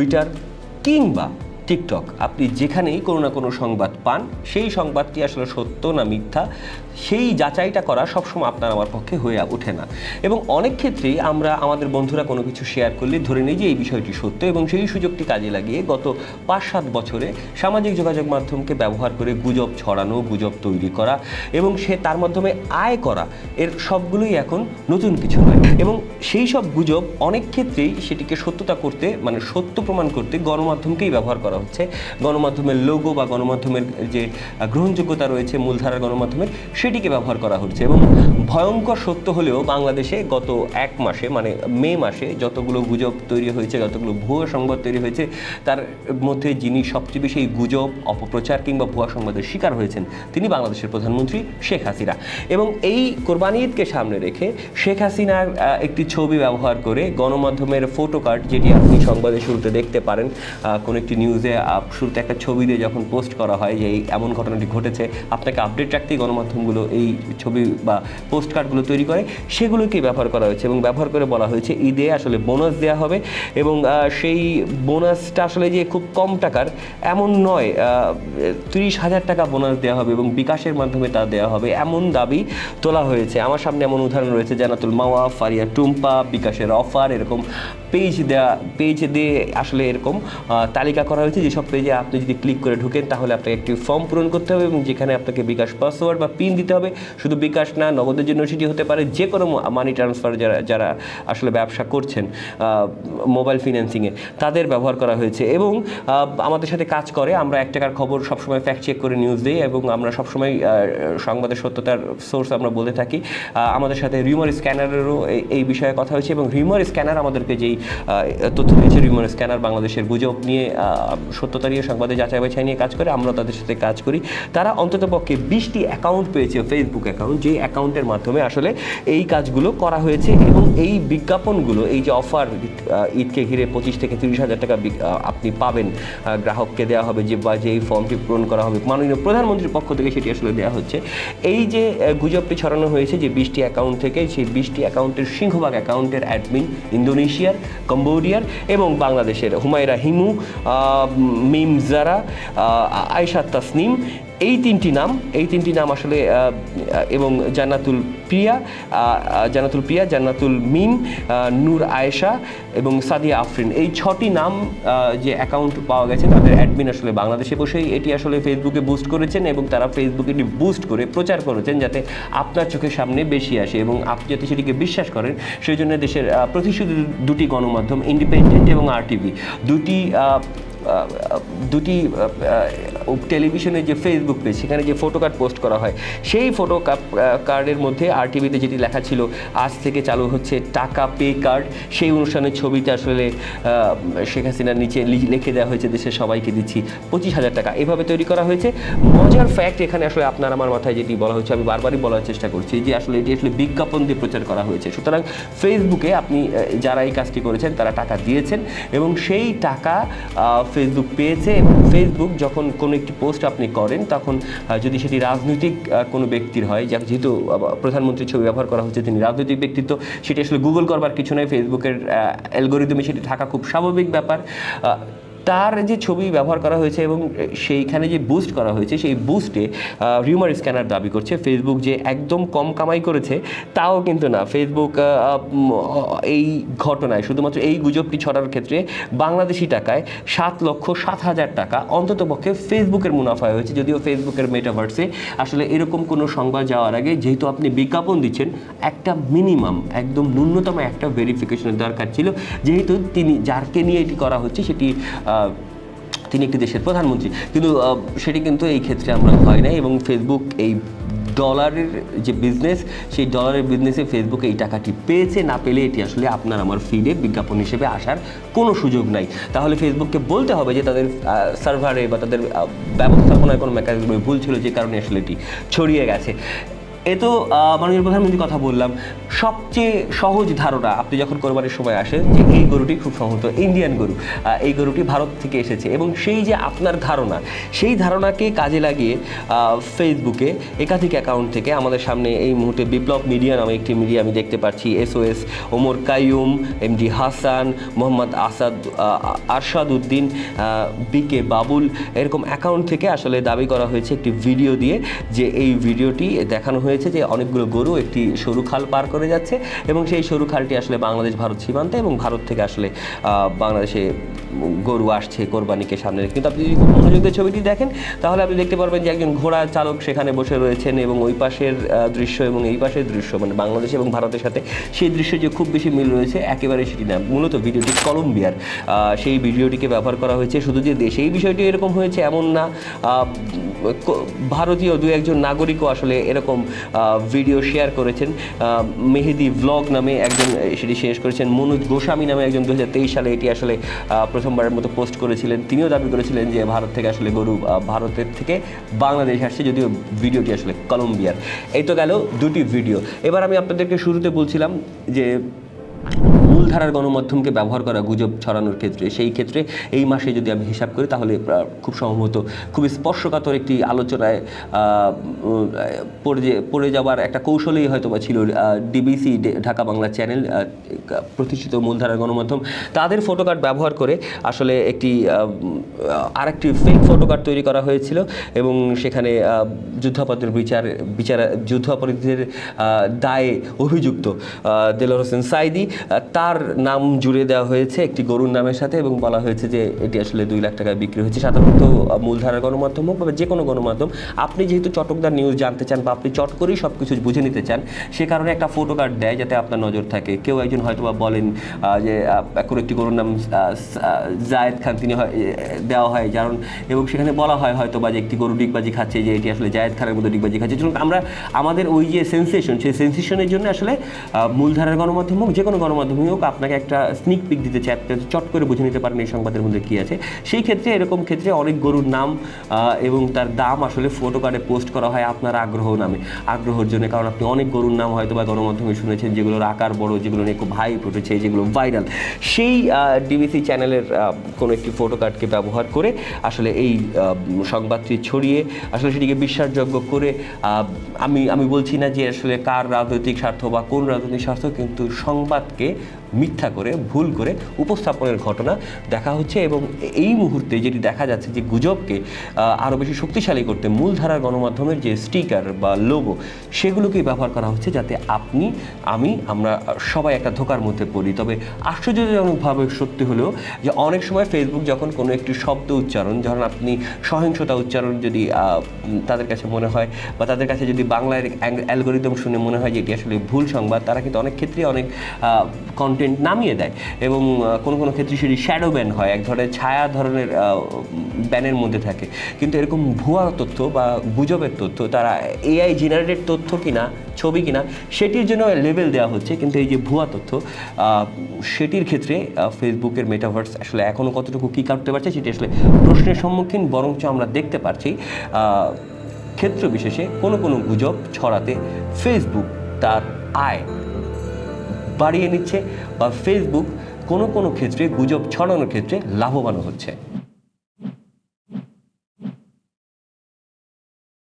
Twitter কিংবা TikTok, আপনি যেখানেই কোনো না কোনো সংবাদ পান, সেই সংবাদটি আসলে সত্য না মিথ্যা সেই যাচাইটা করা সবসময় আপনার আমার পক্ষে হয়ে ওঠে না। এবং অনেক ক্ষেত্রেই আমরা আমাদের বন্ধুরা কোনো কিছু শেয়ার করলে ধরে নিই যে এই বিষয়টি সত্য, এবং সেই সুযোগটি কাজে লাগিয়ে গত 5-7 বছরে সামাজিক যোগাযোগ মাধ্যমকে ব্যবহার করে গুজব ছড়ানো, গুজব তৈরি করা এবং সে তার মাধ্যমে আয় করা, এর সবগুলোই এখন নতুন কিছু নয়। এবং সেই সব গুজব অনেক ক্ষেত্রেই সেটিকে সত্যতা করতে, মানে সত্য প্রমাণ করতে গণমাধ্যমকেই ব্যবহার করা হচ্ছে। গণমাধ্যমের লোগো বা গণমাধ্যমের যে গ্রহণযোগ্যতা রয়েছে মূলধারার গণমাধ্যমের, সেটিকে ব্যবহার করা হচ্ছে। এবং ভয়ঙ্কর সত্য হলেও বাংলাদেশে গত 1 মাসে, মানে মে মাসে যতগুলো গুজব তৈরি হয়েছে, যতগুলো ভুয়া সংবাদ তৈরি হয়েছে, তার মধ্যে যিনি সবচেয়ে বেশি গুজব, অপপ্রচার কিংবা ভুয়া সংবাদের শিকার হয়েছেন তিনি বাংলাদেশের প্রধানমন্ত্রী শেখ হাসিনা। এবং এই কোরবানি ঈদকে সামনে রেখে শেখ হাসিনার একটি ছবি ব্যবহার করে গণমাধ্যমের ফটো কার্ড, যেটি আপনি সংবাদের শুরুতে দেখতে পারেন, কোনো একটি নিউজে শুরুতে একটা ছবি দিয়ে যখন পোস্ট করা হয় যে এই এমন ঘটনাটি ঘটেছে, আপনাকে আপডেট রাখতেই গণমাধ্যমগুলো এই ছবি বা পোস্ট কার্ডগুলো তৈরি করে, সেগুলোকে ব্যবহার করা হয়েছে। এবং ব্যবহার করে বলা হয়েছে ঈদে আসলে বোনাস দেওয়া হবে, এবং সেই বোনাসটা আসলে যে খুব কম টাকার এমন নয়, 30,000 টাকা বোনাস দেওয়া হবে এবং বিকাশের মাধ্যমে তা দেওয়া হবে, এমন দাবি তোলা হয়েছে। আমার সামনে এমন উদাহরণ রয়েছে, জান্নাতুল মাওয়া, ফারিয়া টুম্পা, বিকাশের অফার, এরকম পেজ দিয়ে আসলে এরকম তালিকা করা হয়েছে, যেসব পেজে আপনি যদি ক্লিক করে ঢুকেন তাহলে আপনাকে একটি ফর্ম পূরণ করতে হবে এবং যেখানে আপনাকে বিকাশ পাসওয়ার্ড বা পিন দিতে হবে। শুধু বিকাশ না, নগদের জন্য সেটি হতে পারে, যে কোনো মানি ট্রান্সফার যারা আসলে ব্যবসা করছেন মোবাইল ফিন্যান্সিংয়ে, তাদের ব্যবহার করা হয়েছে। এবং আমাদের সাথে কাজ করে, আমরা 1 টাকার খবর সবসময় ফ্যাক্ট চেক করে নিউজ দিই এবং আমরা সবসময় সংবাদের সত্যতার সোর্স আমরা বলে থাকি। আমাদের সাথে রিউমার স্ক্যানারেরও এই বিষয়ে কথা হয়েছে, এবং রিউমার স্ক্যানার আমাদেরকে যেই তথ্য দিয়েছে, রিউমার স্ক্যানার বাংলাদেশের গুজব নিয়ে, সত্যতা নিয়ে, সংবাদে যাচাই বাছাই নিয়ে কাজ করে, আমরা তাদের সাথে কাজ করি। তারা অন্ততপক্ষে 20টি অ্যাকাউন্ট পেয়েছে, ফেসবুক অ্যাকাউন্ট, যে অ্যাকাউন্টের মাধ্যমে আসলে এই কাজগুলো করা হয়েছে। এবং এই বিজ্ঞাপনগুলো, এই যে অফার ঈদকে ঘিরে 25 থেকে 30,000 টাকা আপনি পাবেন, গ্রাহককে দেওয়া হবে, যে এই ফর্মটি পূরণ করা হবে মাননীয় প্রধানমন্ত্রীর পক্ষ থেকে, সেটি আসলে দেওয়া হচ্ছে। এই যে গুজবটি ছড়ানো হয়েছে যে 20টি অ্যাকাউন্ট থেকে, সেই 20টি অ্যাকাউন্টের সিংহভাগ অ্যাকাউন্টের অ্যাডমিন ইন্দোনেশিয়ার, কম্বোডিয়ার এবং বাংলাদেশের হুমায়রা হিমু, মিম জারা, আয়েশা তাসনিম, এই তিনটি নাম আসলে, এবং জান্নাতুল প্রিয়া, জান্নাতুল মিম, নূর আয়েশা এবং সাদিয়া আফরিন, এই 6টি নাম যে অ্যাকাউন্ট পাওয়া গেছে, তাদের অ্যাডমিন আসলে বাংলাদেশে বসেই এটি আসলে ফেসবুকে বুস্ট করেছেন এবং তারা ফেসবুকে এটি বুস্ট করে প্রচার করেছেন যাতে আপনার চোখের সামনে বেশি আসে এবং আপনি যাতে সেটিকে বিশ্বাস করেন। সেই জন্য দেশের প্রতিষ্ঠিত 2টি গণমাধ্যম, ইন্ডিপেন্ডেন্ট এবং RTV, দুটি টেলিভিশনের যে ফেসবুক পেজ, সেখানে যে ফটো কার্ড পোস্ট করা হয়, সেই ফটো কার্ডের মধ্যে RTVতে যেটি লেখা ছিল আজ থেকে চালু হচ্ছে টাকা পে কার্ড, সেই অনুষ্ঠানের ছবিতে আসলে শেখ হাসিনার নিচে লিখে দেওয়া হয়েছে দেশের সবাইকে দিচ্ছি 25,000 টাকা, এভাবে তৈরি করা হয়েছে। মজার ফ্যাক্ট এখানে আসলে আপনার আমার মাথায় যেটি বলা হচ্ছে, আমি বারবারই বলার চেষ্টা করছি যে আসলে এটি আসলে বিজ্ঞাপন দিয়ে প্রচার করা হয়েছে। সুতরাং ফেসবুকে আপনি যারা এই কাজটি করেছেন তারা টাকা দিয়েছেন এবং সেই টাকা ফেসবুক পেয়েছে। এবং ফেসবুক যখন কোনো একটি পোস্ট আপনি করেন, তখন যদি সেটি রাজনৈতিক কোনো ব্যক্তির হয়, যেহেতু প্রধানমন্ত্রীর ছবি ব্যবহার করা হচ্ছে, তিনি রাজনৈতিক ব্যক্তিত্ব, সেটি আসলে গুগল করবার কিছু নয়, ফেসবুকের অ্যালগোরিদমে সেটি থাকা খুব স্বাভাবিক ব্যাপার। তার যে ছবি ব্যবহার করা হয়েছে এবং সেইখানে যে বুস্ট করা হয়েছে, সেই বুস্টে রিউমার স্ক্যানার দাবি করছে ফেসবুক যে একদম কম কামাই করেছে, তাও কিন্তু না। ফেসবুক এই ঘটনায়, শুধুমাত্র এই গুজবটি ছড়ার ক্ষেত্রে বাংলাদেশি টাকায় 7,07,000 টাকা অন্ততপক্ষে ফেসবুকের মুনাফা হয়েছে। যদিও ফেসবুকের মেটাভার্সে আসলে এরকম কোনো সংবাদ যাওয়ার আগে, যেহেতু আপনি বিজ্ঞাপন দিচ্ছেন, একটা মিনিমাম, একদম ন্যূনতম একটা ভেরিফিকেশনের দরকার ছিল, যেহেতু যাকে নিয়ে এটি করা হচ্ছে তিনি একটি দেশের প্রধানমন্ত্রী। কিন্তু সেটি কিন্তু এই ক্ষেত্রে আমরা হয় নাই এবং ফেসবুক এই ডলারের যে বিজনেস, সেই ডলারের বিজনেসে ফেসবুক এই টাকাটি পেয়েছে। না পেলে এটি আসলে আপনার আমার ফিডে বিজ্ঞাপন হিসেবে আসার কোনো সুযোগ নাই। তাহলে ফেসবুককে বলতে হবে যে তাদের সার্ভারে বা তাদের ব্যবস্থাপনায় কোনো মেকানিজমে ভুল ছিল, যে কারণে আসলে এটি ছড়িয়ে গেছে। এ তো মাননীয় প্রধানমন্ত্রীর কথা বললাম। সবচেয়ে সহজ ধারণা আপনি যখন কোরবানির সময় আসেন যে এই গরুটি খুব সম্ভবত ইন্ডিয়ান গরু, এই গরুটি ভারত থেকে এসেছে, এবং সেই যে আপনার ধারণা, সেই ধারণাকে কাজে লাগিয়ে ফেসবুকে একাধিক অ্যাকাউন্ট থেকে আমাদের সামনে এই মুহূর্তে বিপ্লব মিডিয়া নামে একটি মিডিয়া আমি দেখতে পাচ্ছি, SOS, Omar Qayyum, MD Hasan, Mohammad Arshad Uddin, BK Babul, এরকম অ্যাকাউন্ট থেকে আসলে দাবি করা হয়েছে একটি ভিডিও দিয়ে, যে এই ভিডিওটি দেখানো হয়েছে যে অনেকগুলো গরু একটি সরু খাল পার করে যাচ্ছে, এবং সেই সরু খালটি আসলে বাংলাদেশ ভারত সীমান্তে, এবং ভারত থেকে আসলে বাংলাদেশে গরু আসছে কোরবানিকে সামনে রেখে। কিন্তু আপনি যদি খুব মনোযোগ দিয়ে ছবিটি দেখেন তাহলে আপনি দেখতে পারবেন যে একজন ঘোড়া চালক সেখানে বসে রয়েছেন, এবং ওই পাশের দৃশ্য এবং এই পাশের দৃশ্য, মানে বাংলাদেশ এবং ভারতের সাথে সেই দৃশ্য যে খুব বেশি মিল রয়েছে একেবারে সেটি না। মূলত ভিডিওটি কলম্বিয়ার, সেই ভিডিওটিকে ব্যবহার করা হয়েছে। শুধু যে দেশেই বিষয়টি এরকম হয়েছে এমন না, ভারতীয় দু একজন নাগরিকও আসলে এরকম ভিডিও শেয়ার করেছেন। মেহেদি ভ্লগ নামে একজন সেটি শেয়ার করেছেন, মনোজ গোস্বামী নামে একজন 2023 সালে এটি আসলে প্রথমবারের মতো পোস্ট করেছিলেন। তিনিও দাবি করেছিলেন যে ভারত থেকে আসলে গরু ভারতের থেকে বাংলাদেশ আসছে, যদিও ভিডিওটি আসলে কলম্বিয়ার। এই তো গেল দুটি ভিডিও। এবার আমি আপনাদেরকে শুরুতে বলছিলাম যে মূলধারার গণমাধ্যমকে ব্যবহার করা গুজব ছড়ানোর ক্ষেত্রে, সেই ক্ষেত্রে এই মাসে যদি আমি হিসাব করি তাহলে খুব সম্ভবত খুব স্পর্শকাতর একটি আলোচনায় পড়ে যাওয়ার একটা কৌশলেই হয়তো বা ছিল DBC, ঢাকা বাংলা চ্যানেল, প্রতিষ্ঠিত মূলধারার গণমাধ্যম, তাদের ফটোকার্ড ব্যবহার করে আসলে আরেকটি ফেক ফটোকার্ড তৈরি করা হয়েছিল, এবং সেখানে যুদ্ধাপরাধীদের দায়ে অভিযুক্ত দেলোয়ার হোসেন সাঈদী, তার নাম জুড়ে দেওয়া হয়েছে একটি গরুর নামের সাথে, এবং বলা হয়েছে যে এটি আসলে 2 লাখ টাকায় বিক্রি হয়েছে। সাধারণত মূলধারার গণমাধ্যম হোক বা যে কোনো গণমাধ্যম, আপনি যেহেতু চটকদার নিউজ জানতে চান বা আপনি চট করেই সব কিছু বুঝে নিতে চান, সে কারণে একটা ফটো কার্ড দেয় যাতে আপনার নজর থাকে। কেউ একজন হয়তো বা বলেন যে কোনো একটি গরুর নাম জায়েদ খান তিনি দেওয়া হয় কারণ, এবং সেখানে বলা হয় হয়তো বা যে একটি গরু ডিগবাজি খাচ্ছে, যে এটি আসলে জায়েদ খানের মতো ডিগবাজি খাচ্ছে। আমরা আমাদের ওই যে সেন্সেশন, সেই সেন্সেশনের জন্য আসলে মূলধারার গণমাধ্যম হোক যে কোনো গণমাধ্যমই হোক আপনাকে একটা স্নিক পিক দিতে চায়, চট করে বুঝে নিতে পারেন এই সংবাদের মধ্যে কী আছে। সেই ক্ষেত্রে এরকম ক্ষেত্রে অনেক গরুর নাম এবং তার দাম আসলে ফটো কার্ডে পোস্ট করা হয় আপনার আগ্রহের জন্য, কারণ আপনি অনেক গরুর নাম হয়তো বা গণমাধ্যমে শুনেছেন যেগুলোর আকার বড়, যেগুলো নিয়ে খুব হাইপ উঠেছে, যেগুলো ভাইরাল। সেই DBC চ্যানেলের কোনো একটি ফটো কার্ডকে ব্যবহার করে আসলে এই সংবাদটি ছড়িয়ে আসলে সেটিকে বিশ্বাসযোগ্য করে, আমি বলছি না যে আসলে কার রাজনৈতিক স্বার্থ বা কোন রাজনৈতিক স্বার্থ, কিন্তু সংবাদকে মিথ্যা করে ভুল করে উপস্থাপনের ঘটনা দেখা হচ্ছে। এবং এই মুহূর্তে যেটি দেখা যাচ্ছে যে গুজবকে আরও বেশি শক্তিশালী করতে মূলধারার গণমাধ্যমের যে স্টিকার বা লোগো সেগুলোকেই ব্যবহার করা হচ্ছে, যাতে আমরা সবাই একটা ধোঁকার মধ্যে পড়ি। তবে আশ্চর্যজনকভাবে সত্যি হলেও যে অনেক সময় ফেসবুক যখন কোনো একটি শব্দ উচ্চারণ, যখন আপনি সহিংসতা উচ্চারণ যদি তাদের কাছে মনে হয়, বা তাদের কাছে যদি বাংলার অ্যালগোরিদম শুনে মনে হয় যে এটি আসলে ভুল সংবাদ, তারা কিন্তু অনেক ক্ষেত্রে অনেক কন্টেন্ট নামিয়ে দেয়, এবং কোনো ক্ষেত্রে সেটি শ্যাডো ব্যান হয়, এক ধরনের ছায়া ধরনের ব্যানের মধ্যে থাকে। কিন্তু এরকম ভুয়া তথ্য বা গুজবের তথ্য, তারা AI জেনারেটেড তথ্য কিনা, ছবি কিনা, সেটির জন্য লেভেল দেওয়া হচ্ছে, কিন্তু এই যে ভুয়া তথ্য সেটির ক্ষেত্রে ফেসবুকের মেটাভার্স আসলে এখনও কতটুকু কী করতে পারছে সেটি আসলে প্রশ্নের সম্মুখীন। বরঞ্চ আমরা দেখতে পাচ্ছি ক্ষেত্র বিশেষে কোনো গুজব ছড়াতে ফেসবুক তার আয় বাড়িয়ে নিচ্ছে, বা ফেসবুক কোনো ক্ষেত্রে গুজব ছড়ানোর ক্ষেত্রে লাভবান হচ্ছে।